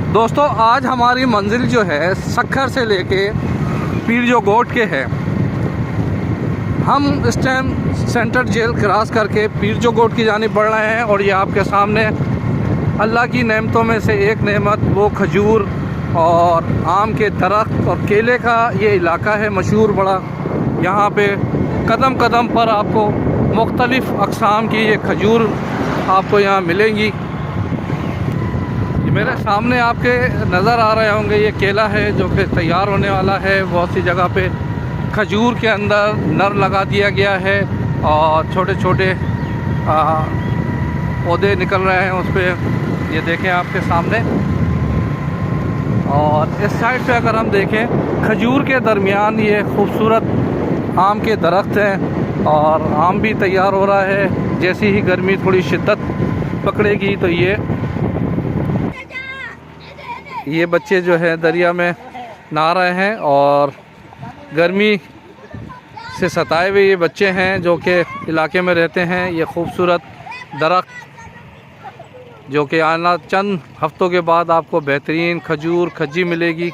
दोस्तों आज हमारी मंजिल जो है सक्खर से लेके पीर जो गोट के है। हम इस टाइम सेंट्रल जेल क्रॉस करके पीर जो गोट की जानिब बढ़ रहे हैं और ये आपके सामने अल्लाह की नेमतों में से एक नेमत वो खजूर और आम के दरख्त और केले का ये इलाका है मशहूर बड़ा। यहाँ पे कदम कदम पर आपको मुख्तलिफ़ अक़साम की ये खजूर आपको यहाँ मिलेंगी। मेरे सामने आपके नज़र आ रहे होंगे ये केला है जो कि तैयार होने वाला है। बहुत सी जगह पे खजूर के अंदर नर लगा दिया गया है और छोटे छोटे पौधे निकल रहे हैं उस पर, ये देखें आपके सामने। और इस साइड पे अगर हम देखें खजूर के दरमियान ये खूबसूरत आम के दरख्त हैं और आम भी तैयार हो रहा है। जैसी ही गर्मी थोड़ी शिद्दत पकड़ेगी तो ये बच्चे जो है दरिया में नहा रहे हैं और गर्मी से सताए हुए ये बच्चे हैं जो कि इलाके में रहते हैं। ये खूबसूरत दरख्त जो कि आना चंद हफ्तों के बाद आपको बेहतरीन खजूर खज्जी मिलेगी।